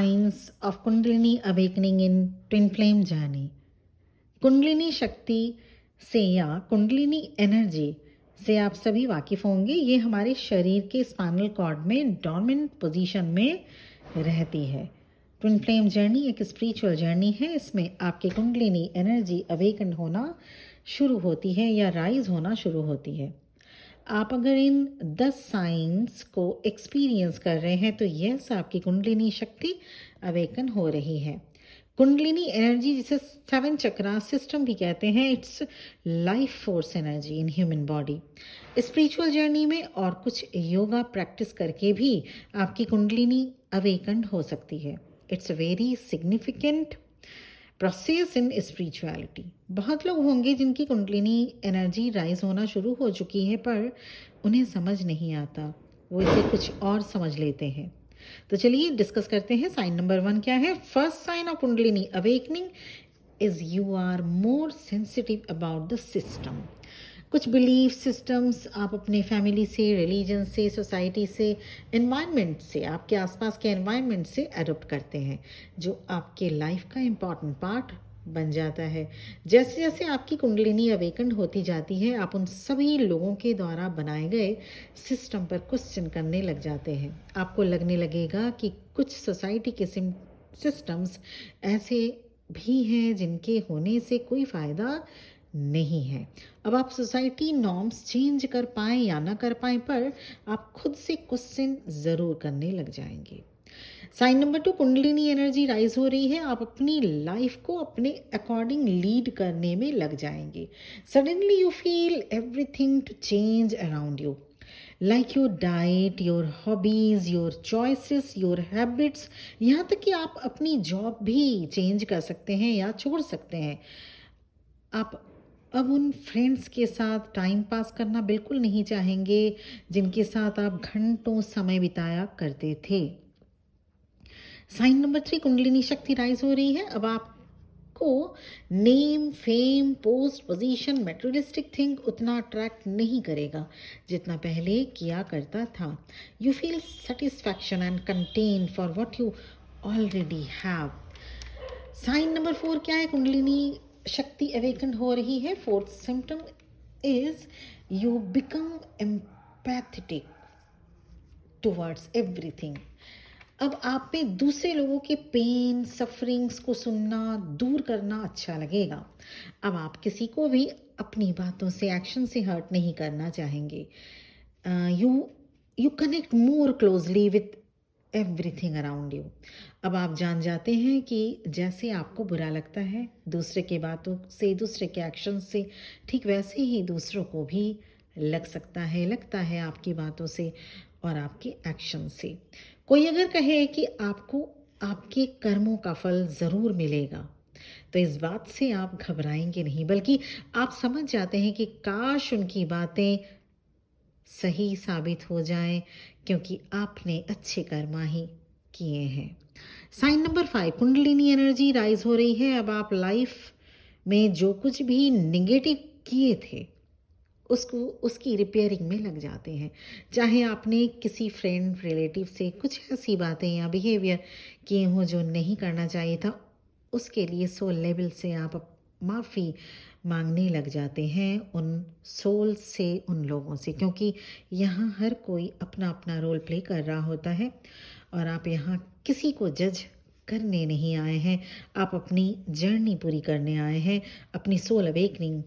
signs of Kundalini awakening in twin flame journey. Kundalini शक्ति से या कुंडलिनी एनर्जी से आप सभी वाकिफ होंगे। ये हमारे शरीर के स्पाइनल कॉर्ड में डोर्मेंट पोजीशन में रहती है। ट्विन फ्लेम जर्नी एक स्पिरिचुअल जर्नी है। इसमें आपके कुंडलिनी एनर्जी अवेकन होना शुरू होती है या राइज होना शुरू होती है। आप अगर इन 10 साइंस को एक्सपीरियंस कर रहे हैं तो यस, आपकी कुंडलिनी शक्ति अवेकन हो रही है। कुंडलिनी एनर्जी जिसे 7 चक्रा सिस्टम भी कहते हैं, it's life force energy in human body. Spiritual journey में और कुछ योगा प्रैक्टिस करके भी आपकी कुंडलिनी अवेकन हो सकती है। It's a very significant process in spirituality. बहुत लोग होंगे जिनकी कुंडलिनी एनर्जी राइज होना शुरू हो चुकी है पर उन्हें समझ नहीं आता, वो इसे कुछ और समझ लेते हैं। तो चलिए डिस्कस करते हैं। साइन नंबर 1 क्या है? First sign of kundalini awakening is you are more sensitive about the system. कुछ बिलीफ सिस्टम्स आप अपने फैमिली से, रिलीजन से, सोसाइटी से, एनवायरनमेंट से, आपके आसपास के एनवायरनमेंट से अडोप्ट करते हैं, जो आपके लाइफ का इम्पॉर्टेंट पार्ट बन जाता है। जैसे जैसे आपकी कुंडलिनी अवेकन होती जाती है, आप उन सभी लोगों के द्वारा बनाए गए सिस्टम पर क्वेश्चन करने लग जाते हैं। आपको लगने लगेगा कि कुछ सोसाइटी के सिस्टम्स ऐसे भी हैं जिनके होने से कोई फ़ायदा नहीं है। अब आप सोसाइटी नॉर्म्स चेंज कर पाएँ या ना कर पाएँ, पर आप खुद से क्वेश्चन ज़रूर करने लग जाएंगे। Sign number 2, kundalini energy rise हो रही है। आप अपनी लाइफ को अपने अकॉर्डिंग लीड करने में लग जाएंगे। Suddenly you feel everything to change around you, like your diet, your hobbies, your choices, your habits. यहाँ तक कि आप अपनी जॉब भी चेंज कर सकते हैं या छोड़ सकते हैं। आप अब उन फ्रेंड्स के साथ टाइम पास करना बिल्कुल नहीं चाहेंगे जिनके साथ आप घंटों समय बिताया करते थे। साइन नंबर 3, कुंडलिनी शक्ति राइज हो रही है। अब आपको name, fame, post, position, materialistic thing उतना अट्रैक्ट नहीं करेगा जितना पहले किया करता था। You feel satisfaction and content for what you already have. Sign number 4 क्या है? कुंडलिनी शक्ति अवेकन हो रही है। Fourth symptom is you become empathetic towards everything. अब आप में दूसरे लोगों के पेन, सफरिंग्स को सुनना, दूर करना अच्छा लगेगा। अब आप किसी को भी अपनी बातों से, एक्शन से हर्ट नहीं करना चाहेंगे। You connect more closely with everything around you. अब आप जान जाते हैं कि जैसे आपको बुरा लगता है दूसरे के बातों से, दूसरे के एक्शन से, ठीक वैसे ही दूसरों को भी लगता है आपकी बातों से और आपके एक्शन से। कोई अगर कहे कि आपको आपके कर्मों का फल ज़रूर मिलेगा, तो इस बात से आप घबराएंगे नहीं, बल्कि आप समझ जाते हैं कि काश उनकी बातें सही साबित हो जाएं, क्योंकि आपने अच्छे कर्मा ही किए हैं। Sign number 5, kundalini energy rise हो रही है। अब आप लाइफ में जो कुछ भी निगेटिव किए थे उसकी रिपेयरिंग में लग जाते हैं। चाहे आपने किसी फ्रेंड, रिलेटिव से कुछ ऐसी बातें या बिहेवियर किए हों जो नहीं करना चाहिए था, उसके लिए सोल लेवल से आप माफ़ी मांगने लग जाते हैं उन सोल से, उन लोगों से, क्योंकि यहाँ हर कोई अपना अपना रोल प्ले कर रहा होता है और आप यहाँ किसी को जज करने नहीं आए हैं। आप अपनी जर्नी पूरी करने आए हैं, अपनी सोल अवेकनिंग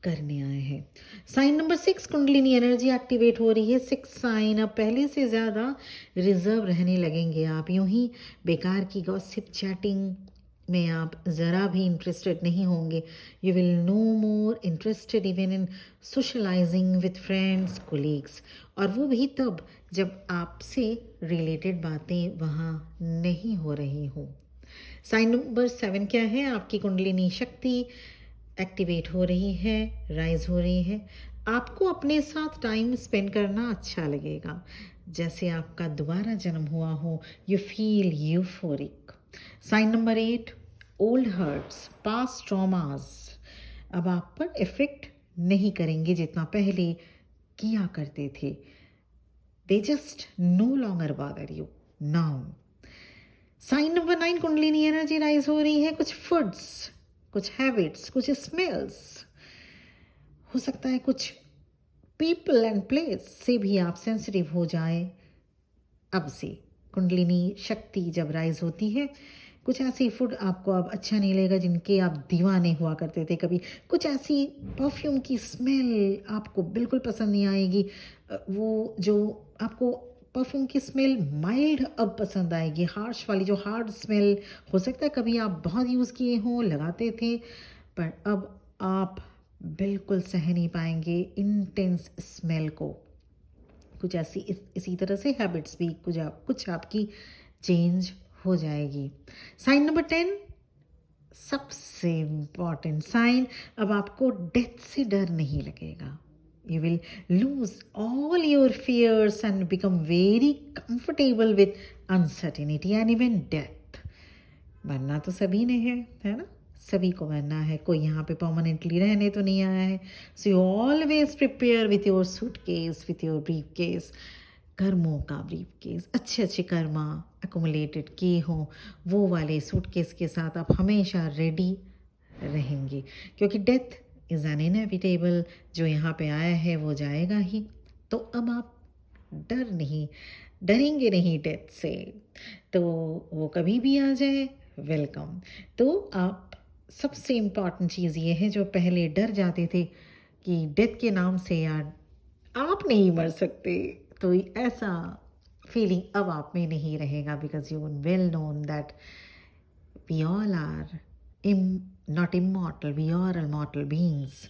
करने आए हैं। Sign number 6, kundalini energy activate हो रही है। 6 साइन, अब पहले से ज़्यादा रिजर्व रहने लगेंगे आप। यूं ही बेकार की गॉसिप चैटिंग में आप ज़रा भी इंटरेस्टेड नहीं होंगे। You will no more interested even in socializing with friends, colleagues, और वो भी तब जब आपसे रिलेटेड बातें वहाँ नहीं हो रही हों। साइन नंबर 7 क्या है? आपकी कुंडलिनी शक्ति एक्टिवेट हो रही है, राइज हो रही है। आपको अपने साथ टाइम स्पेंड करना अच्छा लगेगा, जैसे आपका दोबारा जन्म हुआ हो। You feel euphoric. Sign number 8, old hurts, past traumas अब आप पर इफेक्ट नहीं करेंगे जितना पहले किया करते थे। They just no longer bother you now. Sign number 9 kundalini energy rise हो रही है कुछ फूड्स, कुछ हैबिट्स, कुछ स्मेल्स, हो सकता है कुछ पीपल एंड प्लेस से भी आप सेंसिटिव हो जाए। अब से कुंडलिनी शक्ति जब राइज होती है, कुछ ऐसी फूड आपको अब अच्छा नहीं लगेगा जिनके आप दीवाने हुआ करते थे कभी। कुछ ऐसी परफ्यूम की स्मेल आपको बिल्कुल पसंद नहीं आएगी। वो जो आपको परफ्यूम की स्मेल माइल्ड अब पसंद आएगी। हार्श वाली जो हार्ड स्मेल, हो सकता है कभी आप बहुत यूज़ किए हों, लगाते थे, पर अब आप बिल्कुल सह नहीं पाएंगे इंटेंस स्मेल को। कुछ ऐसी इसी तरह से हैबिट्स भी कुछ आपकी चेंज हो जाएगी। साइन नंबर 10, सबसे इम्पॉर्टेंट साइन, अब आपको डेथ से डर नहीं लगेगा। You will lose all your fears and become very comfortable with uncertainty and even death. मरना तो सभी ने है ना, सभी को मरना है, कोई यहाँ पे परमानेंटली रहने तो नहीं आया है। So you always prepare with your suitcase, with your brief case, कर्मों का ब्रीफ केस, अच्छे अच्छे कर्मा अकोमुलेटेड किए हों वो वाले सूटकेस के साथ आप हमेशा रेडी रहेंगे, क्योंकि डेथ इज़ एन इनएविटेबल। जो यहाँ पे आया है वो जाएगा ही। तो अब आप डरेंगे नहीं डेथ से, तो वो कभी भी आ जाए वेलकम। तो आप, सबसे इम्पॉर्टेंट चीज़ ये है, जो पहले डर जाते थे कि डेथ के नाम से यार आप नहीं मर सकते, तो ऐसा फीलिंग अब आप में नहीं रहेगा, because you well known that we all are not immortal, we are immortal beings.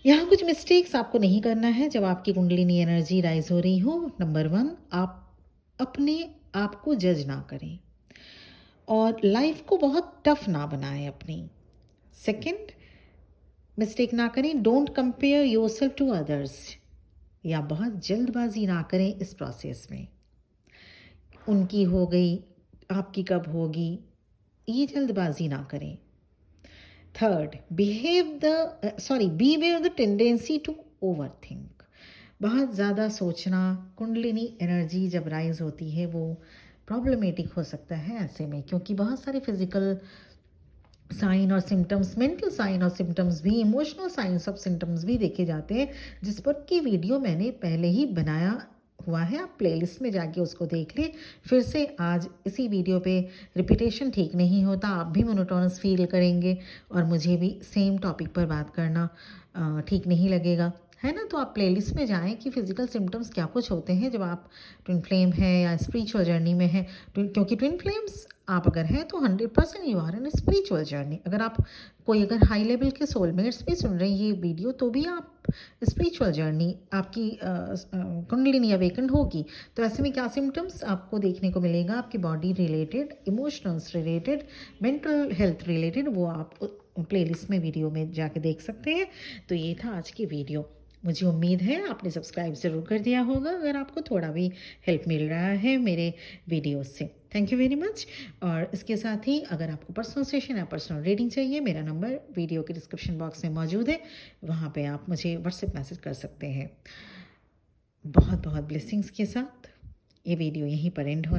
यहाँ कुछ मिस्टेक्स आपको नहीं करना है जब आपकी कुंडलिनी एनर्जी राइज हो रही हो। नंबर 1, आप अपने आप को जज ना करें और लाइफ को बहुत टफ ना बनाएं अपनी। सेकंड, मिस्टेक ना करें, don't compare yourself to others, या बहुत जल्दबाजी ना करें इस प्रोसेस में। उनकी हो गई, आपकी कब होगी, ये जल्दबाजी ना करें। Third, beware the tendency to overthink. बहुत ज़्यादा सोचना, कुंडलिनी एनर्जी जब राइज होती है वो प्रॉब्लमेटिक हो सकता है ऐसे में, क्योंकि बहुत सारे फिजिकल साइन और सिम्टम्स, मेंटल साइन और सिम्टम्स भी, इमोशनल साइंस ऑफ सिम्टम्स भी देखे जाते हैं, जिस पर की वीडियो मैंने पहले ही बनाया हुआ है। आप प्लेलिस्ट में जाके उसको देख लें। फिर से आज इसी वीडियो पे रिपीटेशन ठीक नहीं होता, आप भी मोनोटोनस फील करेंगे और मुझे भी सेम टॉपिक पर बात करना ठीक नहीं लगेगा, है ना। तो आप प्लेलिस्ट में जाएं कि फिजिकल सिम्टम्स क्या कुछ होते हैं जब आप ट्विन फ्लेम है या स्पिरिचुअल जर्नी में है। क्योंकि ट्विन फ्लेम्स आप अगर हैं तो 100% you are in spiritual journey. अगर आप अगर हाई लेवल के सोलमेट्स भी सुन रहे हैं ये वीडियो, तो भी आप स्पिरिचुअल जर्नी आपकी कुंडलिनी अवेकन होगी। तो ऐसे में क्या सिम्टम्स आपको देखने को मिलेगा, आपकी body related, emotionals related, mental health related, वो आप प्लेलिस्ट में वीडियो में जाके देख सकते हैं। तो ये था आज की वीडियो। मुझे उम्मीद है आपने सब्सक्राइब ज़रूर कर दिया होगा अगर आपको थोड़ा भी हेल्प मिल रहा है मेरे वीडियोस से। Thank you very much. और इसके साथ ही अगर आपको पर्सनल सेशन या पर्सनल रीडिंग चाहिए, मेरा नंबर वीडियो के डिस्क्रिप्शन बॉक्स में मौजूद है, वहाँ पे आप मुझे व्हाट्सएप मैसेज कर सकते हैं। बहुत बहुत ब्लेसिंग्स के साथ ये वीडियो यहीं पर एंड हो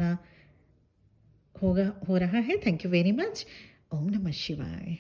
रहा है। Thank you very much. ओम नमः शिवाय।